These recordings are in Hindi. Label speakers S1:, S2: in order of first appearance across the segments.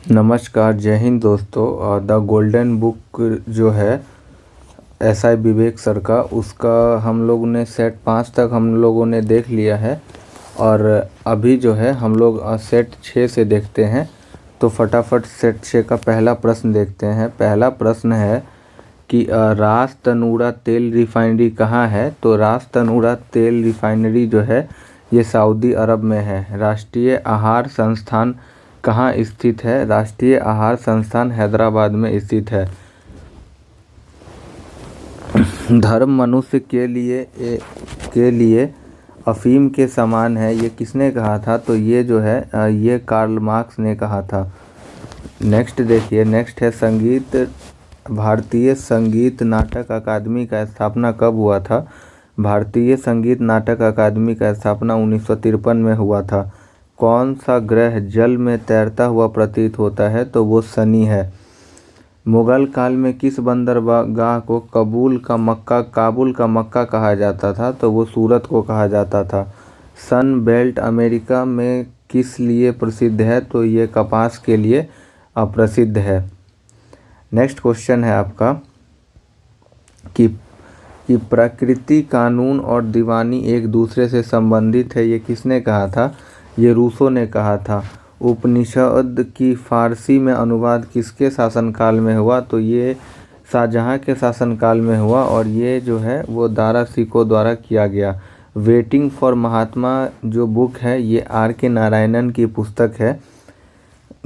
S1: नमस्कार, जय हिंद दोस्तों। द गोल्डन बुक जो है SI विवेक सर का, उसका हम लोग ने सेट 5 तक हम लोगों ने देख लिया है और अभी जो है हम लोग सेट 6 से देखते हैं। तो फटाफट सेट 6 का पहला प्रश्न देखते हैं। पहला प्रश्न है कि रास तनूरा तेल रिफाइनरी कहाँ है। तो रास तनूरा तेल रिफाइनरी जो है ये सऊदी अरब में है। राष्ट्रीय आहार संस्थान कहाँ स्थित है। राष्ट्रीय आहार संस्थान हैदराबाद में स्थित है। धर्म मनुष्य के लिए अफीम के समान है, ये किसने कहा था। तो ये जो है ये कार्ल मार्क्स ने कहा था। नेक्स्ट देखिए, नेक्स्ट है संगीत। भारतीय संगीत नाटक अकादमी का स्थापना कब हुआ था। भारतीय संगीत नाटक अकादमी का स्थापना 1953 में हुआ था। कौन सा ग्रह जल में तैरता हुआ प्रतीत होता है। तो वो शनि है। मुगल काल में किस बंदरगाह को काबुल का मक्का कहा जाता था। तो वो सूरत को कहा जाता था। सन बेल्ट अमेरिका में किस लिए प्रसिद्ध है। तो ये कपास के लिए प्रसिद्ध है। नेक्स्ट क्वेश्चन है आपका कि प्रकृति कानून और दीवानी एक दूसरे से संबंधित है, ये किसने कहा था। ये रूसो ने कहा था। उपनिषद की फारसी में अनुवाद किसके शासनकाल में हुआ। तो ये शाहजहां के शासनकाल में हुआ और ये जो है वो दारा सिकों द्वारा किया गया। वेटिंग फॉर महात्मा जो बुक है ये RK नारायणन की पुस्तक है।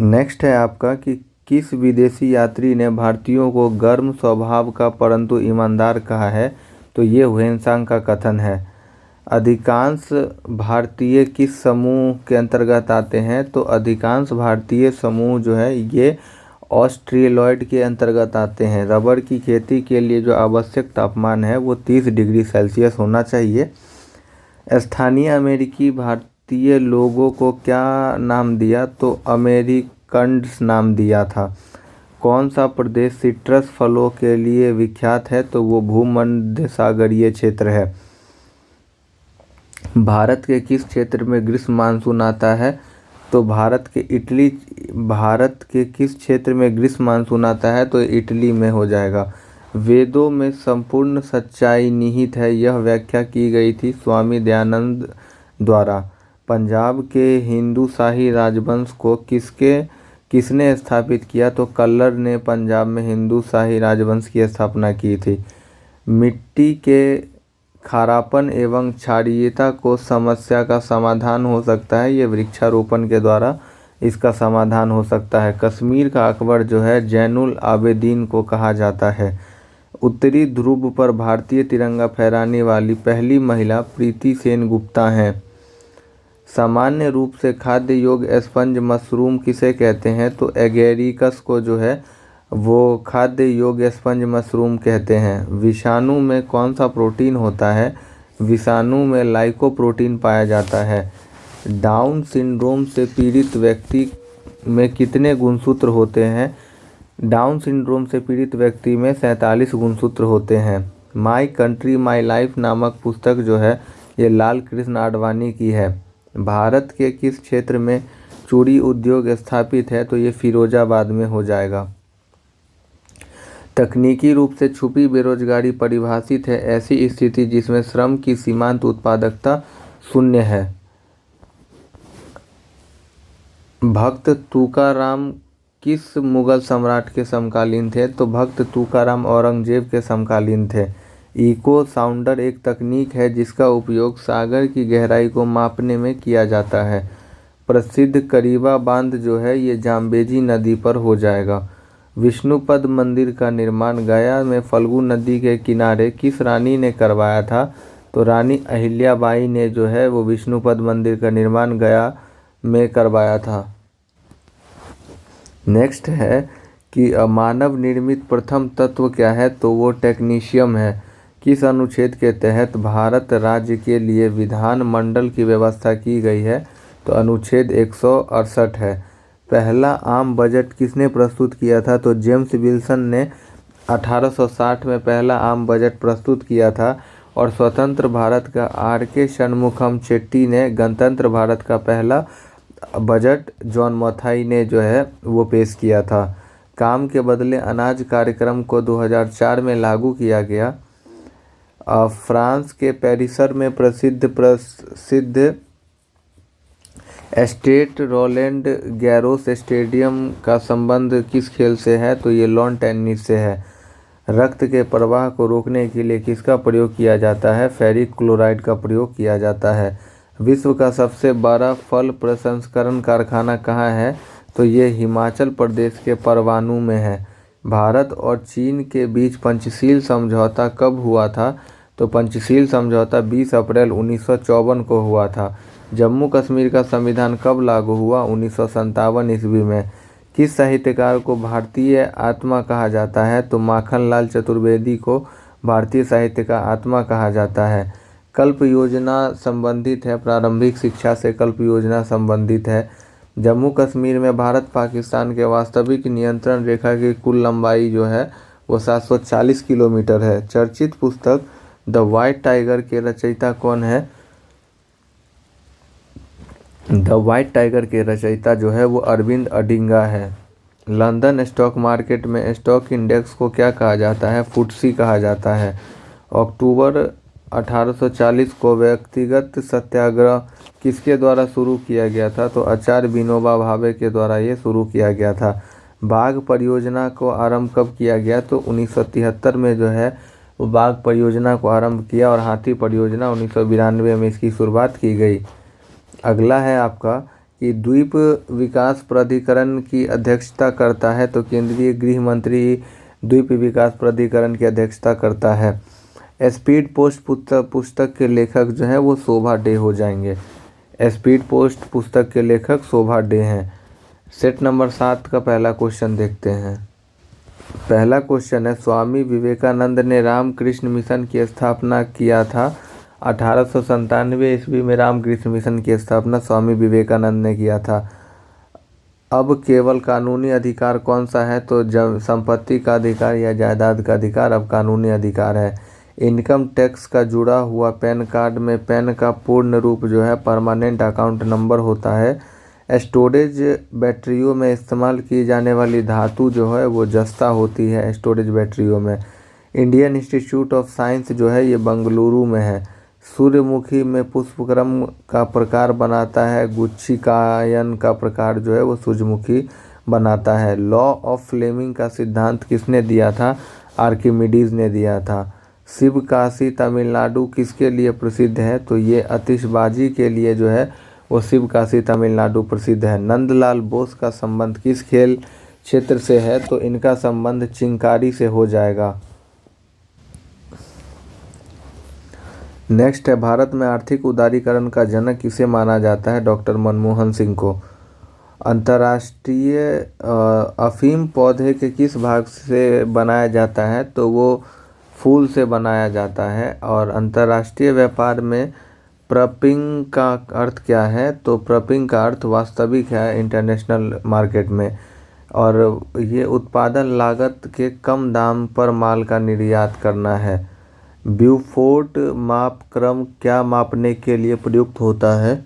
S1: नेक्स्ट है आपका कि किस विदेशी यात्री ने भारतीयों को गर्म स्वभाव का परंतु ईमानदार कहा है। तो ये ह्वेनसांग का कथन है। अधिकांश भारतीय किस समूह के अंतर्गत आते हैं। तो अधिकांश भारतीय समूह जो है ये ऑस्ट्रेलॉइड के अंतर्गत आते हैं। रबर की खेती के लिए जो आवश्यक तापमान है वो 30 डिग्री सेल्सियस होना चाहिए। स्थानीय अमेरिकी भारतीय लोगों को क्या नाम दिया। तो अमेरिकन्स नाम दिया था। कौन सा प्रदेश सिट्रस फलों के लिए विख्यात है। तो वो भूमध्य सागरीय क्षेत्र है। भारत के किस क्षेत्र में ग्रीष्म मानसून आता है। तो भारत के किस क्षेत्र में ग्रीष्म मानसून आता है। तो इटली में हो जाएगा। वेदों में संपूर्ण सच्चाई निहित है, यह व्याख्या की गई थी स्वामी दयानंद द्वारा। पंजाब के हिंदू शाही राजवंश को किसने स्थापित किया। तो कल्लर ने पंजाब में हिंदू शाही राजवंश की स्थापना की थी। मिट्टी के खारापन एवं क्षारीयता को समस्या का समाधान हो सकता है, ये वृक्षारोपण के द्वारा इसका समाधान हो सकता है। कश्मीर का अकबर जो है जैनुल आबेदीन को कहा जाता है। उत्तरी ध्रुव पर भारतीय तिरंगा फहराने वाली पहली महिला प्रीति सेन गुप्ता हैं। सामान्य रूप से खाद्य योग्य स्पंज मशरूम किसे कहते हैं। तो एगेरिकस को जो है वो खाद्य योग्य स्पंज मशरूम कहते हैं। विषाणु में कौन सा प्रोटीन होता है। विषाणु में लाइकोप्रोटीन पाया जाता है। डाउन सिंड्रोम से पीड़ित व्यक्ति में कितने गुणसूत्र होते हैं। डाउन सिंड्रोम से पीड़ित व्यक्ति में 47 गुणसूत्र होते हैं। माई कंट्री माई लाइफ नामक पुस्तक जो है ये लाल कृष्ण आडवाणी की है। भारत के किस क्षेत्र में चूड़ी उद्योग स्थापित है। तो ये फिरोजाबाद में हो जाएगा। तकनीकी रूप से छुपी बेरोजगारी परिभाषित है ऐसी स्थिति जिसमें श्रम की सीमांत उत्पादकता शून्य है। भक्त तुकाराम किस मुगल सम्राट के समकालीन थे। तो भक्त तुकाराम औरंगजेब के समकालीन थे। इको साउंडर एक तकनीक है जिसका उपयोग सागर की गहराई को मापने में किया जाता है। प्रसिद्ध करीबा बांध जो है ये जाम्बेजी नदी पर हो जाएगा। विष्णुपद मंदिर का निर्माण गया में फल्गु नदी के किनारे किस रानी ने करवाया था। तो रानी अहिल्याबाई ने जो है वो विष्णुपद मंदिर का निर्माण गया में करवाया था। नेक्स्ट है कि मानव निर्मित प्रथम तत्व क्या है। तो वो टेक्नीशियम है। किस अनुच्छेद के तहत भारत राज्य के लिए विधान मंडल की व्यवस्था की गई है। तो अनुच्छेद 168 है। पहला आम बजट किसने प्रस्तुत किया था। तो जेम्स विल्सन ने 1860 में पहला आम बजट प्रस्तुत किया था। और स्वतंत्र भारत का RK षणमुखम चेट्टी ने गणतंत्र भारत का पहला बजट जॉन मथाई ने जो है वो पेश किया था। काम के बदले अनाज कार्यक्रम को 2004 में लागू किया गया। फ्रांस के पेरिसर में प्रसिद्ध स्टेड रोलैंड गैरोस स्टेडियम का संबंध किस खेल से है? तो ये लॉन टेनिस से है। रक्त के प्रवाह को रोकने के लिए किसका प्रयोग किया जाता है? फेरिक क्लोराइड का प्रयोग किया जाता है। विश्व का सबसे बड़ा फल प्रसंस्करण कारखाना कहाँ है? तो ये हिमाचल प्रदेश के परवाणू में है। भारत और चीन के बीच पंचशील समझौता कब हुआ था? तो पंचशील समझौता 20 अप्रैल 1954 को हुआ था। जम्मू कश्मीर का संविधान कब लागू हुआ? 1957 ईस्वी में। किस साहित्यकार को भारतीय आत्मा कहा जाता है? तो माखनलाल चतुर्वेदी को भारतीय साहित्य का आत्मा कहा जाता है। कल्प योजना संबंधित है, प्रारंभिक शिक्षा से कल्प योजना संबंधित है। जम्मू कश्मीर में भारत पाकिस्तान के वास्तविक नियंत्रण रेखा की कुल लंबाई जो है वो 740 किलोमीटर है। चर्चित पुस्तक द व्हाइट टाइगर के रचयिता कौन है? द व्हाइट टाइगर के रचयिता जो है वो अरविंद अडिगा है। लंदन स्टॉक मार्केट में स्टॉक इंडेक्स को क्या कहा जाता है? फुटसी कहा जाता है। अक्टूबर 1840 को व्यक्तिगत सत्याग्रह किसके द्वारा शुरू किया गया था? तो आचार्य विनोबा भावे के द्वारा ये शुरू किया गया था। बाघ परियोजना को आरंभ कब किया गया? तो 1973 में जो है वो बाघ परियोजना को आरंभ किया और हाथी परियोजना 1992 में इसकी शुरुआत की गई। अगला है आपका कि द्वीप विकास प्राधिकरण की अध्यक्षता करता है? तो केंद्रीय गृह मंत्री द्वीप विकास प्राधिकरण की अध्यक्षता करता है। स्पीड पोस्ट पुस्तक के लेखक जो हैं वो शोभा डे हो जाएंगे। स्पीड पोस्ट पुस्तक के लेखक शोभा डे हैं। सेट नंबर 7 का पहला क्वेश्चन देखते हैं। पहला क्वेश्चन है, स्वामी विवेकानंद ने रामकृष्ण मिशन की स्थापना किया था। 1897 ईस्वी में रामकृष्ण मिशन की स्थापना स्वामी विवेकानंद ने किया था। अब केवल कानूनी अधिकार कौन सा है? तो जब संपत्ति का अधिकार या जायदाद का अधिकार अब कानूनी अधिकार है। इनकम टैक्स का जुड़ा हुआ पैन कार्ड में पैन का पूर्ण रूप जो है परमानेंट अकाउंट नंबर होता है। स्टोरेज बैटरियों में इस्तेमाल की जाने वाली धातु जो है वो जस्ता होती है स्टोरेज बैटरियों में। इंडियन इंस्टीट्यूट ऑफ साइंस जो है ये बेंगलुरु में है। सूर्यमुखी में पुष्पक्रम का प्रकार बनाता है। गुच्छिकायन का प्रकार जो है वो सूर्यमुखी बनाता है। लॉ ऑफ फ्लेमिंग का सिद्धांत किसने दिया था? आर्किमिडीज ने दिया था। शिवकाशी तमिलनाडु किसके लिए प्रसिद्ध है? तो ये आतिशबाजी के लिए जो है वो शिवकाशी तमिलनाडु प्रसिद्ध है। नंदलाल बोस का संबंध किस खेल क्षेत्र से है? तो इनका संबंध चिंकारी से हो जाएगा। नेक्स्ट है, भारत में आर्थिक उदारीकरण का जनक किसे माना जाता है? डॉक्टर मनमोहन सिंह को। अंतर्राष्ट्रीय अफीम पौधे के किस भाग से बनाया जाता है? तो वो फूल से बनाया जाता है। और अंतर्राष्ट्रीय व्यापार में प्रपिंग का अर्थ क्या है? तो प्रपिंग का अर्थ वास्तविक है इंटरनेशनल मार्केट में। और ये उत्पादन लागत के कम दाम पर माल का निर्यात करना है। ब्यूफोर्ट मापक्रम क्या मापने के लिए प्रयुक्त होता है?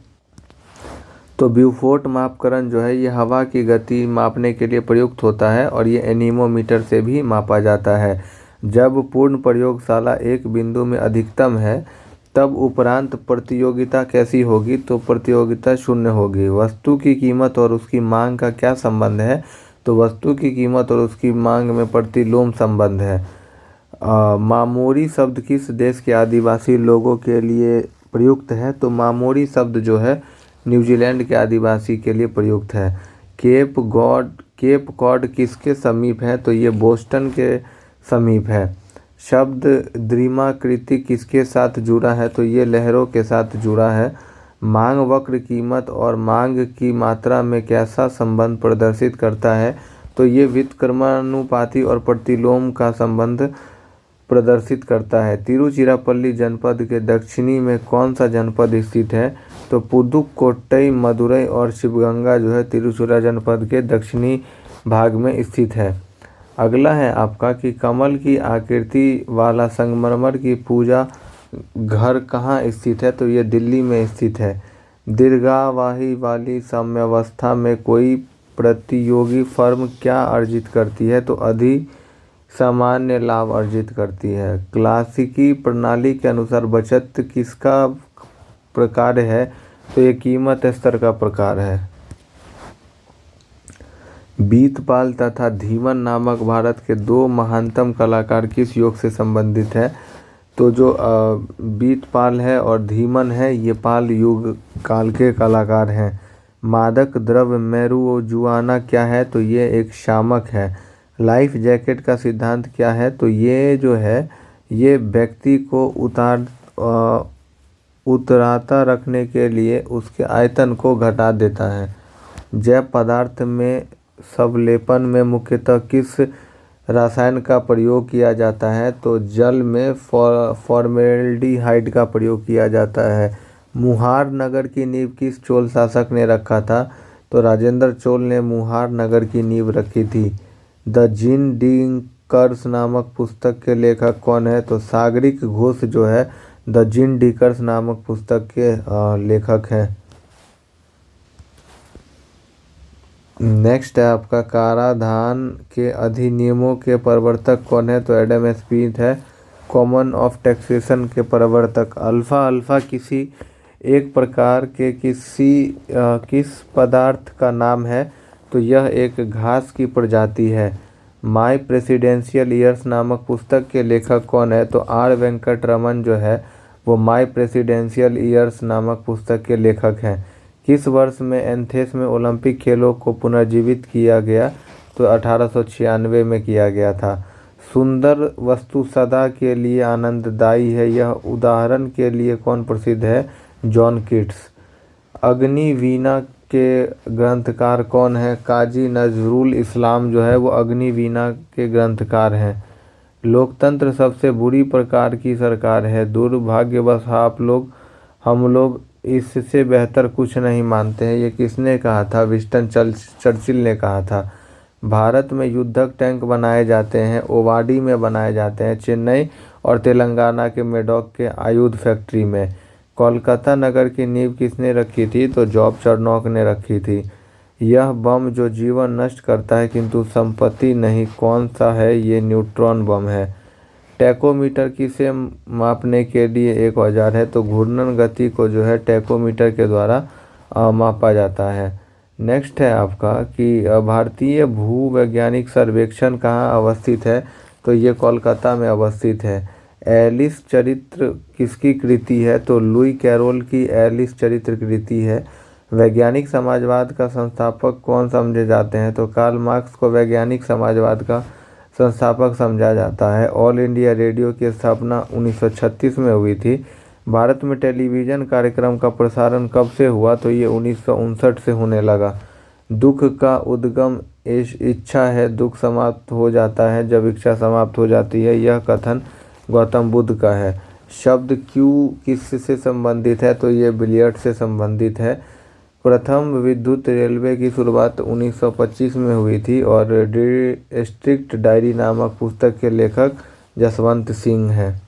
S1: तो ब्यूफोर्ट मापकरण जो है ये हवा की गति मापने के लिए प्रयुक्त होता है और ये एनीमोमीटर से भी मापा जाता है। जब पूर्ण प्रयोगशाला एक बिंदु में अधिकतम है तब उपरांत प्रतियोगिता कैसी होगी? तो प्रतियोगिता शून्य होगी। वस्तु की कीमत और उसकी मांग का क्या संबंध है? तो वस्तु की कीमत और उसकी मांग में प्रतिलोम संबंध है। मामोरी शब्द किस देश के आदिवासी लोगों के लिए प्रयुक्त है? तो मामोरी शब्द जो है न्यूजीलैंड के आदिवासी के लिए प्रयुक्त है। केप कॉड किसके समीप है? तो ये बोस्टन के समीप है। शब्द द्विमाकृति किसके साथ जुड़ा है? तो ये लहरों के साथ जुड़ा है। मांग वक्र कीमत और मांग की मात्रा में कैसा संबंध प्रदर्शित करता है? तो ये व्युत्क्रमानुपाती और प्रतिलोम का संबंध प्रदर्शित करता है। तिरुचिरापल्ली जनपद के दक्षिणी में कौन सा जनपद स्थित है? तो पुदुक्कोट्टई, मदुरई और शिवगंगा जो है तिरुचिरा जनपद के दक्षिणी भाग में स्थित है। अगला है आपका कि कमल की आकृति वाला संगमरमर की पूजा घर कहाँ स्थित है? तो ये दिल्ली में स्थित है। दीर्घावधि वाली साम्यावस्था में कोई प्रतियोगी फर्म क्या अर्जित करती है? तो अधिक सामान्य लाभ अर्जित करती है। क्लासिकी प्रणाली के अनुसार बचत किसका प्रकार है? तो ये कीमत स्तर का प्रकार है। बीतपाल तथा धीमन नामक भारत के दो महानतम कलाकार किस योग से संबंधित है? तो जो बीतपाल है और धीमन है ये पाल युग काल के कलाकार हैं। मादक द्रव्य मैरिजुआना क्या है? तो ये एक शामक है। लाइफ जैकेट का सिद्धांत क्या है? तो ये जो है ये व्यक्ति को उतराता रखने के लिए उसके आयतन को घटा देता है। जैव पदार्थ में संलेपन में मुख्यतः किस रसायन का प्रयोग किया जाता है? तो जल में फॉर्मेल्डिहाइड का प्रयोग किया जाता है। मुहार नगर की नींव किस चोल शासक ने रखा था? तो राजेंद्र चोल ने मुहार नगर की नींव रखी थी। द जिन डिकर्स नामक पुस्तक के लेखक कौन है? तो सागरिक घोष जो है द जिन डिकर्स नामक पुस्तक के लेखक हैं। नेक्स्ट है आपका कराधान के अधिनियमों के प्रवर्तक कौन है? तो एडम स्मिथ है। कॉमन ऑफ टैक्सेशन के प्रवर्तक अल्फा किसी एक प्रकार के किस पदार्थ का नाम है? तो यह एक घास की प्रजाति है। माय प्रेसिडेंशियल ईयर्स नामक पुस्तक के लेखक कौन है? तो आर वेंकट रमन जो है वो माय प्रेसिडेंशियल ईयर्स नामक पुस्तक के लेखक हैं। किस वर्ष में एथेंस में ओलंपिक खेलों को पुनर्जीवित किया गया? तो 1896 में किया गया था। सुंदर वस्तु सदा के लिए आनंददायी है, यह उदाहरण के लिए कौन प्रसिद्ध है? John Keats. अग्निवीणा के ग्रंथकार कौन है? काजी नजरुल इस्लाम जो है वो अग्निवीणा के ग्रंथकार हैं। लोकतंत्र सबसे बुरी प्रकार की सरकार है, दुर्भाग्यवश हम लोग इससे बेहतर कुछ नहीं मानते हैं। ये किसने कहा था? विंस्टन चर्चिल ने कहा था। भारत में युद्धक टैंक बनाए जाते हैं, ओवाडी में बनाए जाते हैं, चेन्नई और तेलंगाना के मेडक के आयुध फैक्ट्री में। कोलकाता नगर की नींव किसने रखी थी? तो जॉब चार्नोक ने रखी थी। यह बम जो जीवन नष्ट करता है किंतु संपत्ति नहीं, कौन सा है? ये न्यूट्रॉन बम है। टैकोमीटर किसे मापने के लिए एक औजार है? तो घूर्णन गति को जो है टैकोमीटर के द्वारा मापा जाता है। नेक्स्ट है आपका कि भारतीय भूवैज्ञानिक सर्वेक्षण कहाँ अवस्थित है? तो ये कोलकाता में अवस्थित है। एलिस चरित्र किसकी कृति है? तो लुई कैरोल की एलिस चरित्र कृति है। वैज्ञानिक समाजवाद का संस्थापक कौन समझे जाते हैं? तो कार्ल मार्क्स को वैज्ञानिक समाजवाद का संस्थापक समझा जाता है। ऑल इंडिया रेडियो की स्थापना 1936 में हुई थी। भारत में टेलीविज़न कार्यक्रम का प्रसारण कब से हुआ? तो ये 1959 से होने लगा। दुख का उद्गम इच्छा है, दुख समाप्त हो जाता है जब इच्छा समाप्त हो जाती है, यह कथन गौतम बुद्ध का है। शब्द क्यू किससे संबंधित है? तो ये बिलियर्ड से संबंधित है। प्रथम विद्युत रेलवे की शुरुआत 1925 में हुई थी और डिस्ट्रिक्ट डायरी नामक पुस्तक के लेखक जसवंत सिंह हैं।